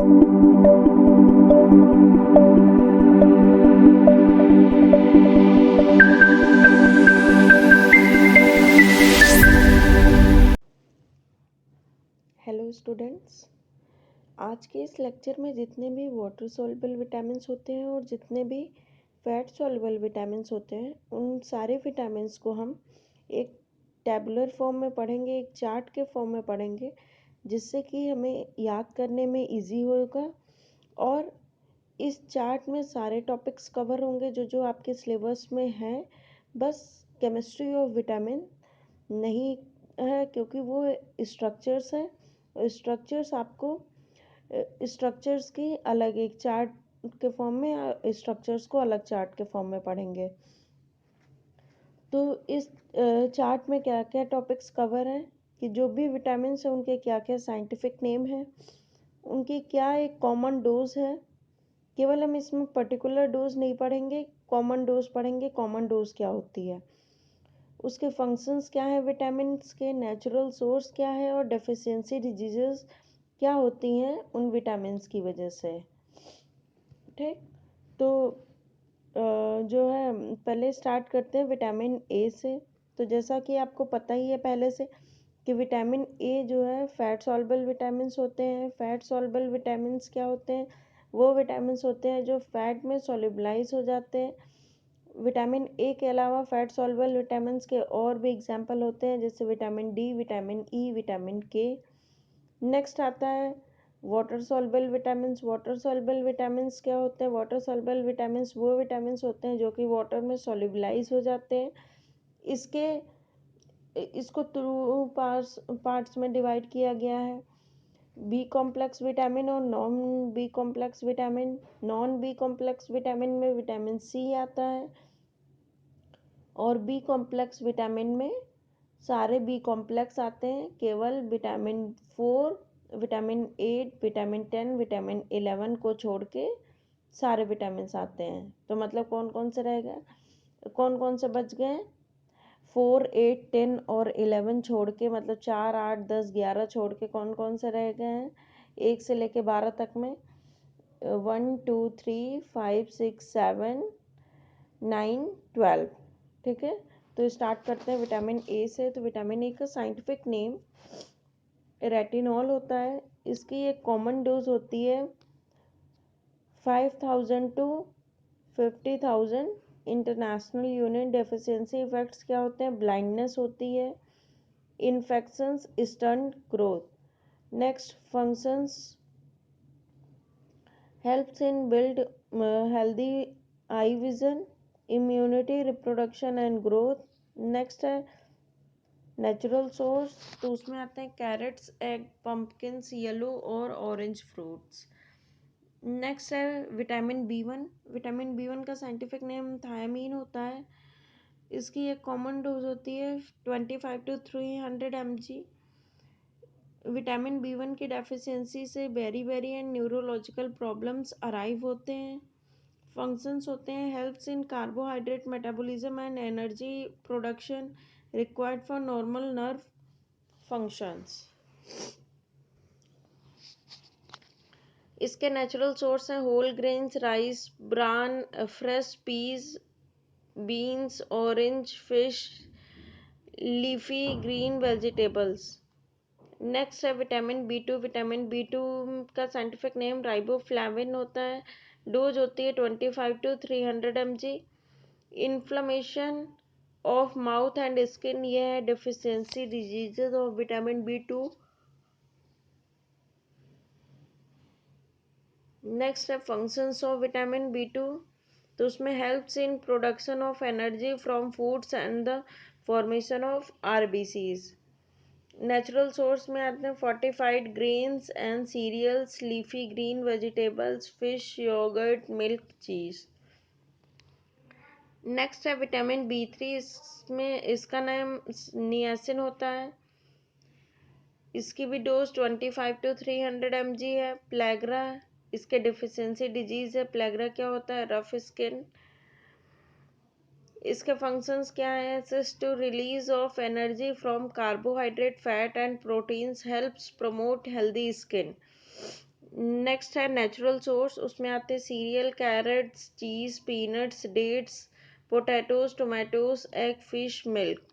Hello students, आज के इस लेक्चर में जितने भी वाटर सॉल्युबल विटामिन्स होते हैं और जितने भी फैट सॉल्युबल विटामिन्स होते हैं, उन सारे विटामिन्स को हम एक टैबुलर फॉर्म में पढ़ेंगे, एक चार्ट के फॉर्म में पढ़ेंगे, जिससे कि हमें याद करने में इजी होगा। और इस चार्ट में सारे टॉपिक्स कवर होंगे जो जो आपके सिलेबस में हैं। बस केमिस्ट्री ऑफ विटामिन नहीं है, क्योंकि वो स्ट्रक्चर्स हैं। स्ट्रक्चर्स आपको स्ट्रक्चर्स की अलग एक चार्ट के फॉर्म में, स्ट्रक्चर्स को अलग चार्ट के फॉर्म में पढ़ेंगे। तो इस चार्ट में क्या क्या टॉपिक्स कवर हैं कि जो भी विटामिन हैं उनके क्या क्या साइंटिफिक नेम है, उनकी क्या एक कॉमन डोज है। केवल हम इसमें पर्टिकुलर डोज नहीं पढ़ेंगे, कॉमन डोज पढ़ेंगे। कॉमन डोज क्या होती है, उसके फंक्शंस क्या है, विटामिन के नेचुरल सोर्स क्या है, और डेफिशिएंसी डिजीजेस क्या होती हैं उन विटामिन्स की वजह से। ठीक, तो जो है पहले स्टार्ट करते हैं विटामिन ए से। तो जैसा कि आपको पता ही है पहले से कि विटामिन ए जो है फैट सॉल्युबल विटामिन्स होते हैं। फैट सॉल्युबल विटामिन्स क्या होते हैं, वो विटामिन्स होते हैं जो फैट में सॉल्युबलाइज हो जाते हैं। विटामिन ए के अलावा फैट सॉल्युबल विटामिन्स के और भी एग्जाम्पल होते हैं, जैसे vitamin D, vitamin E, vitamin के। नेक्स्ट आता है water soluble vitamins. Water soluble vitamins क्या होते हैं, वाटर सॉल्युबल विटामिन्स वो विटामिन्स होते हैं जो कि वाटर में सॉल्युबलाइज हो जाते हैं। इसके इसको थ्रू पार्ट्स में डिवाइड किया गया है, बी कॉम्प्लेक्स विटामिन और non B complex vitamin. Non B complex vitamin में विटामिन सी आता है, और बी कॉम्प्लेक्स विटामिन में सारे बी कॉम्प्लेक्स आते हैं। केवल विटामिन 4, विटामिन 8, विटामिन 10, विटामिन 11 को छोड़ के सारे विटामिन आते हैं। तो मतलब कौन कौन से रह गए, कौन कौन से बच गए, 4, 8, 10 और 11 छोड़ के, मतलब 4, 8, 10, 11 छोड़ के कौन कौन से रह गए हैं 1 से लेके 12 तक में, 1, 2, 3, 5, 6, 7, 9, 12। ठीक है, तो स्टार्ट करते हैं विटामिन ए से। तो विटामिन ए का साइंटिफिक नेम रेटिनॉल होता है। इसकी एक कॉमन डोज होती है 5000 to 50,000। International unit. Deficiency effects क्या होते हैं, ब्लाइंडनेस होती है, infections, stunt growth. Next functions, helps in build healthy eye vision, immunity, reproduction and growth. Next है नेचुरल सोर्स, तो उसमें आते हैं कैरेट्स, एग, पम्पकिन्स, येलो और ऑरेंज फ्रूट्स। नेक्स्ट है vitamin B one. Vitamin B one का scientific name thiamine होता है। इसकी एक कॉमन डोज होती है 25 to 300 mg। Vitamin B one की डेफिशिएंसी से beriberi and neurological problems arrive होते हैं। फंक्शंस होते हैं helps in carbohydrate metabolism and energy production required for normal nerve functions. इसके नेचुरल सोर्स हैं whole grains, rice bran, fresh peas, beans, orange, fish, leafy green vegetables. Next है vitamin B two. Vitamin B two का scientific name riboflavin होता है। Dose होती है 25 to 300 mg। Inflammation of mouth and skin, ये है deficiency diseases of vitamin B two. Next है functions of vitamin B two, तो उसमें helps in production of energy from foods and the formation of RBCs. Natural source में आते हैं fortified grains and cereals, leafy green vegetables, fish, yogurt, milk, cheese. Next है vitamin B three. इसमें इसका नाम niacin होता है। इसकी भी डोज 25 टू 300 mg है। प्लेग्रा इसके डिफिशियंसी डिजीज है। प्लेग्रा क्या होता है, रफ स्किन। इसके फंक्शंस क्या हैं, assist to release of energy from carbohydrate, fat and proteins, helps promote healthy skin. Next है नेचुरल सोर्स, उसमें आते हैं cereal, carrots, cheese, peanuts, dates, potatoes, tomatoes, egg, fish, milk.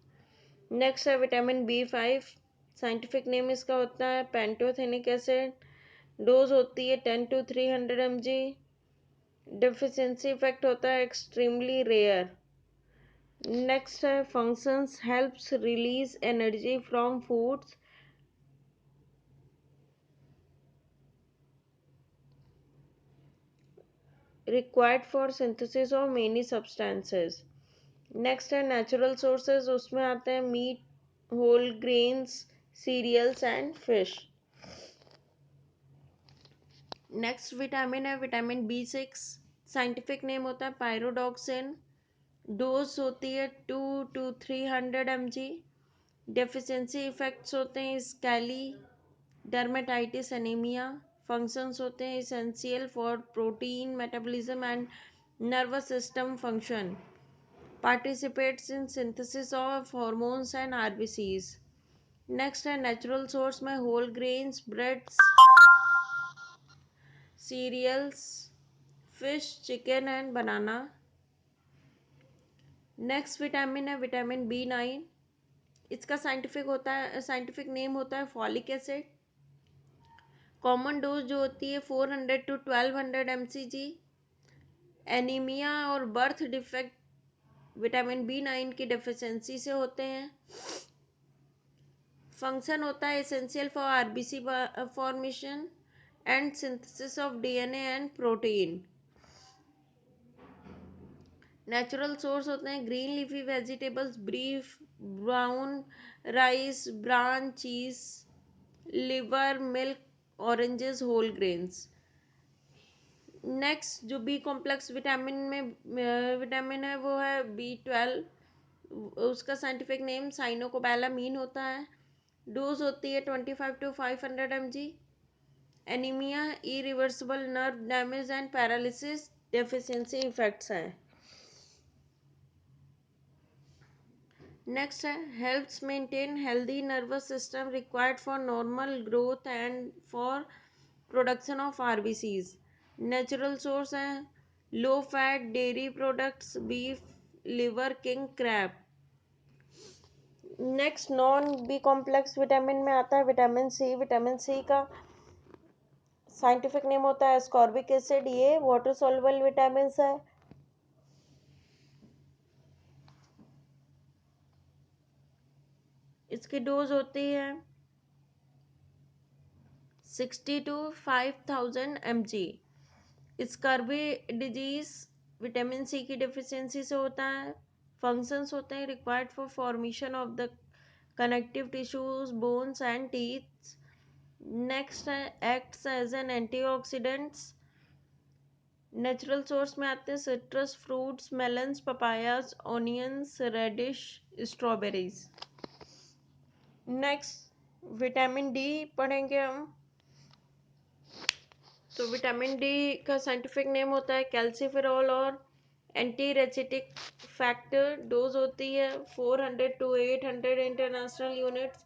Next है vitamin B5, scientific name इसका होता है pantothenic acid. Dose होती है 10 to 300 mg। डेफिशिएंसी इफेक्ट होता है एक्सट्रीमली रेयर। नेक्स्ट है functions, helps release energy from foods, required for synthesis of many substances. Next है नेचुरल सोर्सेज, उसमें आते हैं meat, whole grains, cereals and fish. Next vitamin है विटामिन B6, साइंटिफिक नेम होता है पायरोडॉक्सिन। डोज होती है 2 to 300 mg। डेफिशिएंसी इफेक्ट्स होते हैं स्कैली, डर्मेटाइटिस, एनीमिया। फंक्शंस होते हैं essential for protein metabolism and nervous system function. Participates in synthesis of hormones and RBCs. Next है नेचुरल सोर्स में whole grains, breads, cereals, fish, chicken and banana. Next vitamin है vitamin B9, इसका scientific name होता है folic acid. Common dose जो होती है 400 to 1200 mcg। Anaemia और बर्थ डिफेक्ट विटामिन B9 की डेफिशिएंसी से होते हैं। फंक्शन होता है essential for RBC formation and synthesis of DNA and protein. Natural source होते हैं ग्रीन लीफी वेजिटेबल्स, ब्रीफ, brown rice, bran, cheese, liver, milk, oranges, whole grains. Next जो बी कॉम्प्लेक्स विटामिन है वो है B12, उसका साइंटिफिक नेम साइनोकोबैलामीन होता है। डोज होती है 25 to 500 mg। Anaemia, irreversible nerve damage and paralysis deficiency effects हैं। नेक्स्ट है helps maintain healthy nervous system, required for normal growth and for production of RBCs. Natural source हैं low fat dairy products, beef, liver, king crab. Next non B complex vitamin में आता है vitamin C. Vitamin C का scientific name होता है ascorbic acid. ये water soluble vitamin है। इसकी डोज होती है 60 to 5000 mg। Scurvy disease vitamin C की डेफिशिएंसी से होता है। फंक्शंस होते हैं required for formation of the connective tissues, bones and teeth. Next है acts as an antioxidants. Natural source में आते हैं citrus fruits, melons, papayas, onions, radish, strawberries. Next vitamin D पढ़ेंगे हम। तो विटामिन डी का साइंटिफिक नेम होता है कैल्सीफेरॉल और एंटी रेचिटिक फैक्टर। डोज होती है 400 to 800 international units.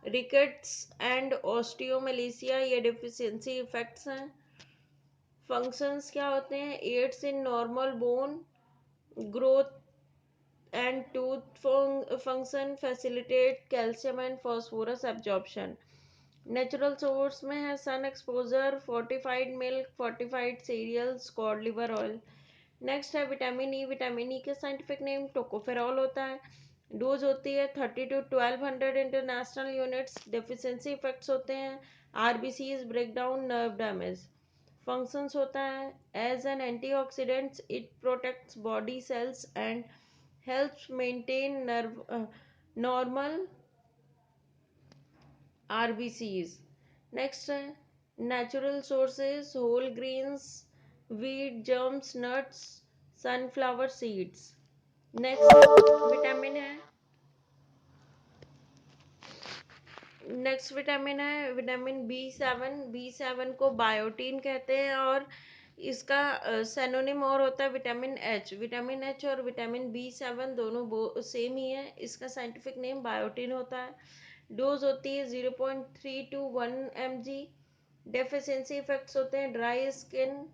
Rickets and osteomalacia ये डेफिशिएंसी इफेक्ट्स हैं। फंक्शंस क्या होते हैं aids in normal bone growth and tooth function, facilitate calcium and phosphorus absorption. Natural source में है sun exposure, fortified milk, fortified cereals, cod liver oil. Next है vitamin E. Vitamin E के scientific name tocopherol होता है। Dose होती है 30 to 1200 international units. Deficiency effects होते हैं RBCs, breakdown, nerve damage. Functions होता है as an antioxidants, it protects body cells and helps maintain nerve normal RBCs। Next है natural sources whole grains, wheat, germs, nuts, sunflower seeds. Next vitamin है vitamin B7 को biotin कहते हैं और इसका synonym और होता है विटामिन एच। विटामिन एच और विटामिन B7 दोनों सेम ही है। इसका साइंटिफिक नेम बायोटीन होता है। डोज होती है 0.3 to 1 mg। डेफिशिएंसी इफेक्ट्स होते हैं ड्राई स्किन,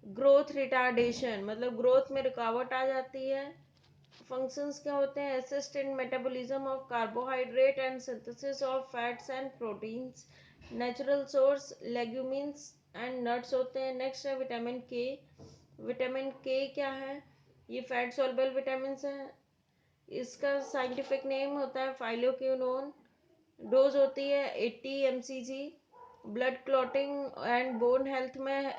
ग्रोथ रिटार्डेशन मतलब ग्रोथ में रुकावट आ जाती है। फंक्शंस क्या होते हैं, assist in metabolism of carbohydrate and synthesis of fats and proteins, natural source legumes and nuts होते हैं। नेक्स्ट है विटामिन के। विटामिन के क्या है, ये फैट सॉल्युबल विटामिन है। इसका साइंटिफिक नेम होता है फाइलोक्विनोन। डोज होती है 80 mcg। Blood clotting and bone health में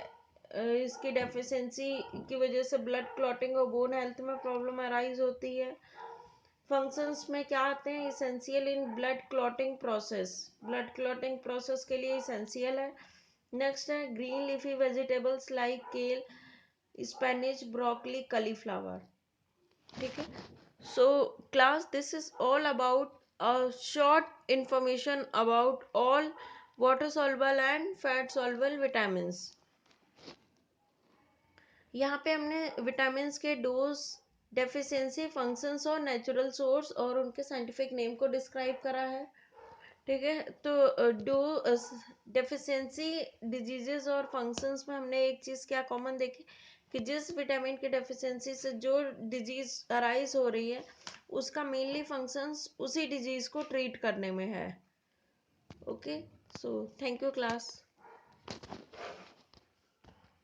इसकी डेफिशिएंसी की वजह से ब्लड क्लॉटिंग और बोन हेल्थ में प्रॉब्लम अराइज होती है। फंक्शंस में क्या आते हैं, essential in blood clotting process, blood clotting process के लिए इसेंशियल है। नेक्स्ट है ग्रीन लीफी वेजिटेबल्स लाइक केल, स्पेनिश, ब्रोकली, cauliflower। ठीक है, so class, this is all about a short information about all water soluble and fat soluble vitamins। यहाँ पे हमने विटामिन्स के डोज, डेफिशिएंसी, फंक्शंस और नेचुरल सोर्स और उनके साइंटिफिक नेम को डिस्क्राइब करा है। ठीक है, तो डो डेफिशिएंसी डिजीजेस और फंक्शंस में हमने एक चीज़ क्या कॉमन देखी कि जिस विटामिन की डेफिशिएंसी से जो डिजीज अराइज हो रही है उसका मेनली फंक्शंस उसी डिजीज को ट्रीट करने में है। Okay, so thank you class.